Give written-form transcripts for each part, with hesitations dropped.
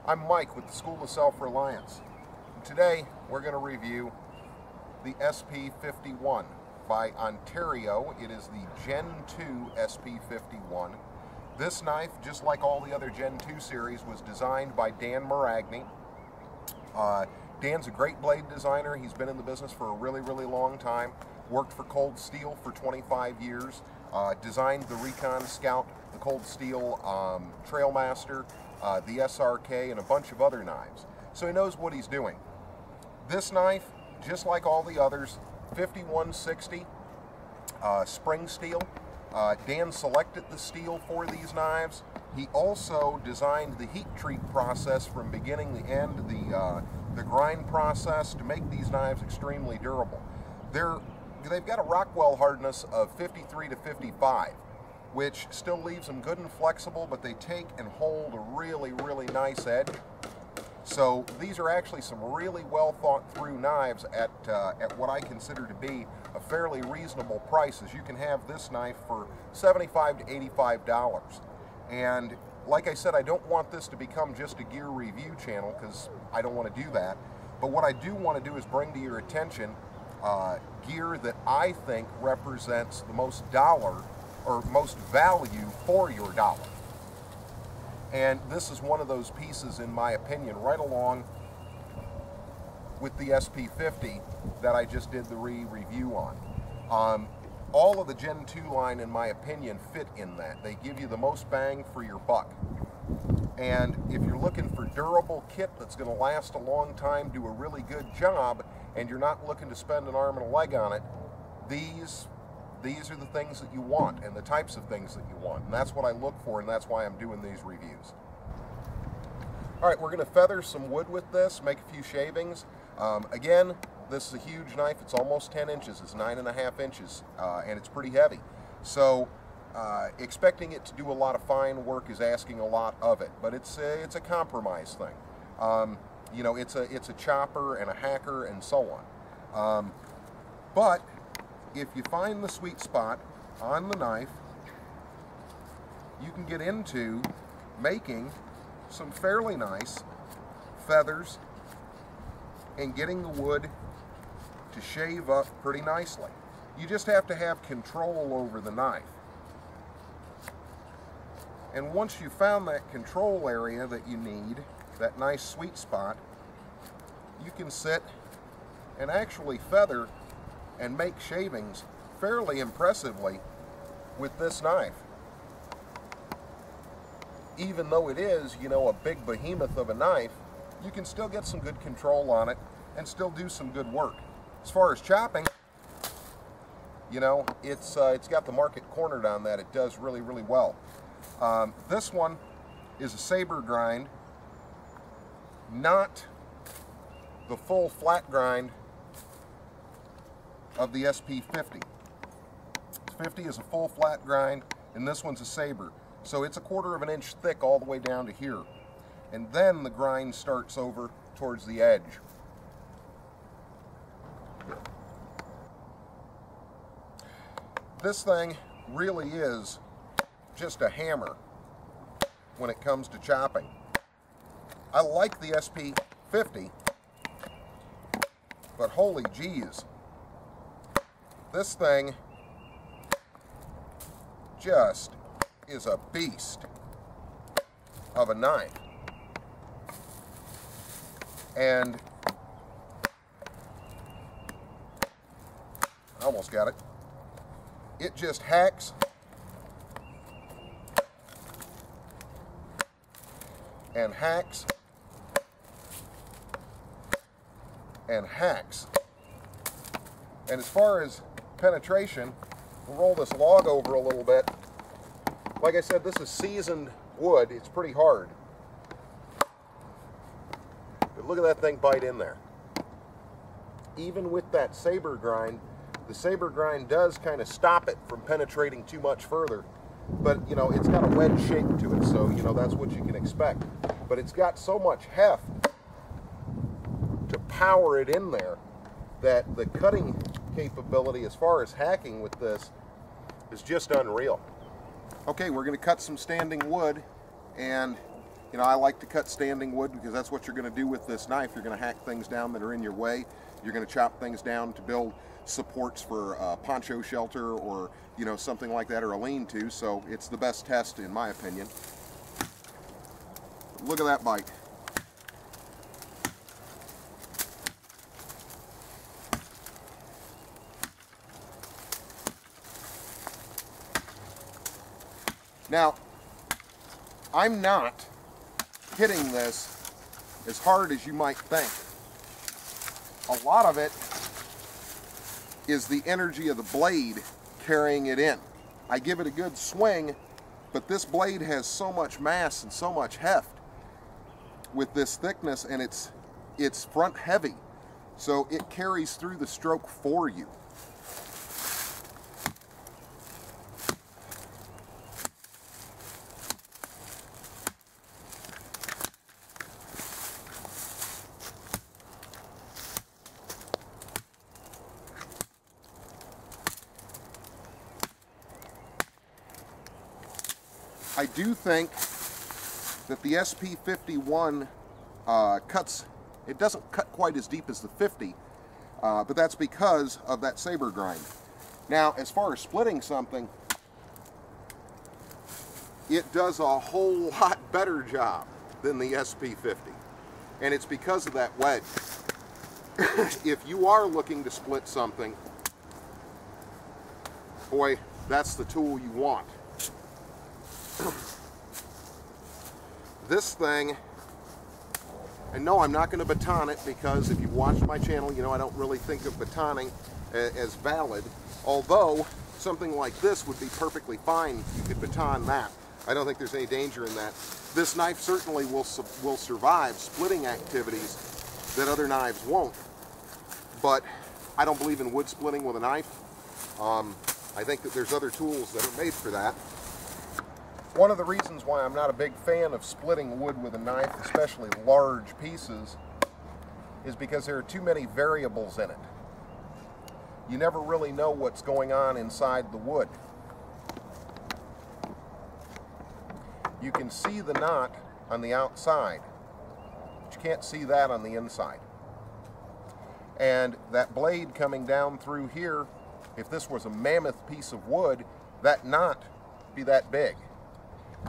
I'm Mike with the School of Self-Reliance. Today we're going to review the SP51 by Ontario. It is the Gen 2 SP51. This knife, just like all the other Gen 2 series, was designed by Dan Maragni. Dan's a great blade designer. He's been in the business for a really long time. Worked for Cold Steel for 25 years. Designed the Recon Scout, the Cold Steel Trailmaster, the SRK, and a bunch of other knives. So he knows what he's doing. This knife, just like all the others, 5160 spring steel. Dan selected the steel for these knives. He also designed the heat treat process from beginning to end, the grind process, to make these knives extremely durable. They've got a Rockwell hardness of 53 to 55, which still leaves them good and flexible, but they take and hold a really nice edge. So these are actually some really well thought through knives at what I consider to be a fairly reasonable price, as you can have this knife for $75 to $85. And like I said, I don't want this to become just a gear review channel, because I don't want to do that. But what I do want to do is bring to your attention gear that I think represents the most most value for your dollar. And this is one of those pieces, in my opinion, right along with the SP50 that I just did the review on. All of the Gen 2 line, in my opinion, fit in that. They give you the most bang for your buck. And if you're looking for durable kit that's going to last a long time, do a really good job, and you're not looking to spend an arm and a leg on it, these are the things that you want, and the types of things that you want. And that's what I look for, and that's why I'm doing these reviews. All right, we're going to feather some wood with this, make a few shavings. Again, this is a huge knife. It's almost 10 inches. It's 9.5 inches, and it's pretty heavy. So expecting it to do a lot of fine work is asking a lot of it, but it's a compromise thing. You know, it's a chopper and a hacker and so on. But if you find the sweet spot on the knife, you can get into making some fairly nice feathers and getting the wood to shave up pretty nicely. You just have to have control over the knife. And once you've found that control area that you need, that nice sweet spot, you can sit and actually feather and make shavings fairly impressively with this knife. Even though it is, you know, a big behemoth of a knife, you can still get some good control on it and still do some good work. As far as chopping, you know, it's got the market cornered on that. It does really well. This one is a saber grind, not the full flat grind of the SP50. 50 is a full flat grind, and this one's a saber. So it's a 1/4 of an inch thick all the way down to here. And then the grind starts over towards the edge. This thing really is just a hammer when it comes to chopping. I like the SP50, but holy geez, this thing just is a beast of a knife. And I almost got it. It just hacks and hacks and hacks. And as far as penetration, we'll roll this log over a little bit. Like I said, this is seasoned wood. It's pretty hard. But look at that thing bite in there. Even with that saber grind, the saber grind does kind of stop it from penetrating too much further. But, you know, it's got a wedge shape to it, so, you know, that's what you can expect. But it's got so much heft to power it in there that the cutting capability as far as hacking with this is just unreal. Okay, we're going to cut some standing wood, and You know, I like to cut standing wood because that's what you're going to do with this knife. You're going to hack things down that are in your way. You're going to chop things down to build supports for poncho shelter or, you know, something like that, or a lean-to. So it's the best test in my opinion. Look at that bite. Now, I'm not hitting this as hard as you might think. A lot of it is the energy of the blade carrying it in. I give it a good swing, but this blade has so much mass and so much heft with this thickness, and it's front heavy, so it carries through the stroke for you. I do think that the SP51 cuts, it doesn't cut quite as deep as the 50, but that's because of that saber grind. Now, as far as splitting something, it does a whole lot better job than the SP50, and it's because of that wedge. If you are looking to split something, boy, that's the tool you want. This thing, and no, I'm not going to baton it, because if you've watched my channel, you know I don't really think of batoning as valid, although something like this would be perfectly fine. You could baton that. I don't think there's any danger in that. This knife certainly will survive splitting activities that other knives won't, but I don't believe in wood splitting with a knife. I think that there's other tools that are made for that. One of the reasons why I'm not a big fan of splitting wood with a knife, especially large pieces, is because there are too many variables in it. You never really know what's going on inside the wood. You can see the knot on the outside, but you can't see that on the inside. And that blade coming down through here, if this was a mammoth piece of wood, that knot would be that big.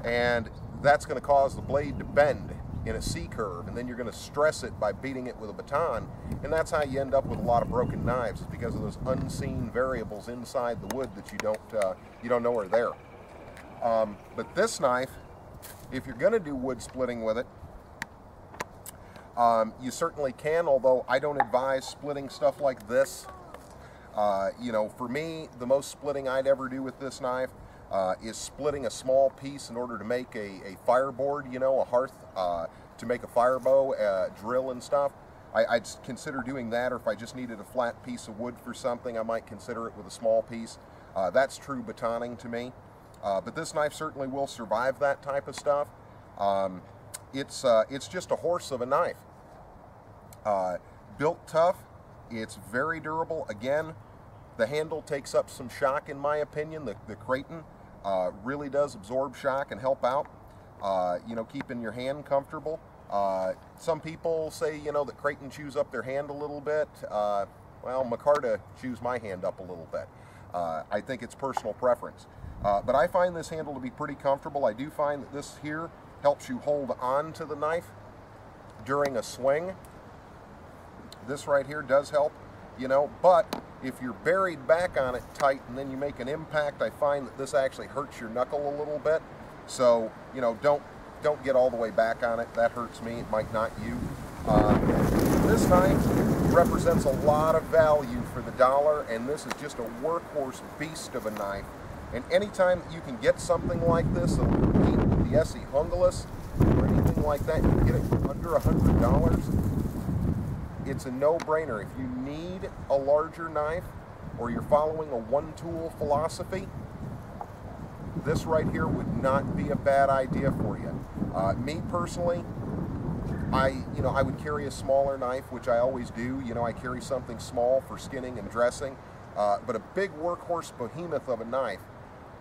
And that's going to cause the blade to bend in a C-curve, and then you're going to stress it by beating it with a baton, and that's how you end up with a lot of broken knives, is because of those unseen variables inside the wood that you don't know are there. But this knife, if you're going to do wood splitting with it, you certainly can, although I don't advise splitting stuff like this. You know, for me, the most splitting I'd ever do with this knife is splitting a small piece in order to make a fireboard, you know, a hearth, to make a fire bow, drill and stuff. I'd consider doing that, or if I just needed a flat piece of wood for something, I might consider it with a small piece. That's true batoning to me. But this knife certainly will survive that type of stuff. It's just a horse of a knife. Built tough, it's very durable. Again, the handle takes up some shock in my opinion. The Creighton really does absorb shock and help out, you know, keeping your hand comfortable. Some people say, you know, that Creighton chews up their hand a little bit. Well, Micarta chews my hand up a little bit. I think it's personal preference. But I find this handle to be pretty comfortable. I do find that this here helps you hold on to the knife during a swing. This right here does help, you know, but if you're buried back on it tight and then you make an impact, I find that this actually hurts your knuckle a little bit. So, you know, don't get all the way back on it. That hurts me. It might not you. This knife represents a lot of value for the dollar, and this is just a workhorse beast of a knife. And anytime that you can get something like this that'll compete the SE Hungalis or anything like that, you can get it for under $100. It's a no-brainer. If you need a larger knife, or you're following a one-tool philosophy, this right here would not be a bad idea for you. Me personally, I would carry a smaller knife, which I always do. You know, I carry something small for skinning and dressing, but a big workhorse behemoth of a knife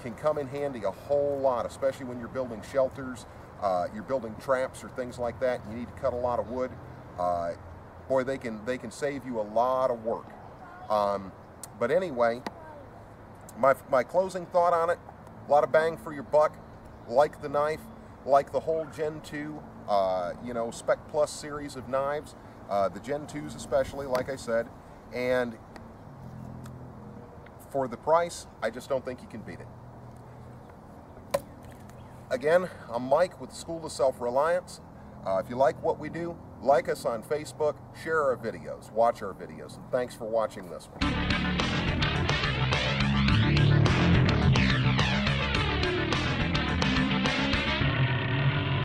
can come in handy a whole lot, especially when you're building shelters, you're building traps or things like that, you need to cut a lot of wood, boy, they can save you a lot of work. But anyway, my closing thought on it, a lot of bang for your buck. Like the knife, like the whole Gen 2, you know, Spec-Plus series of knives, the Gen 2s especially, like I said, and for the price, I just don't think you can beat it. Again, I'm Mike with the School of Self-Reliance. If you like what we do, like us on Facebook, share our videos, watch our videos, and thanks for watching this one.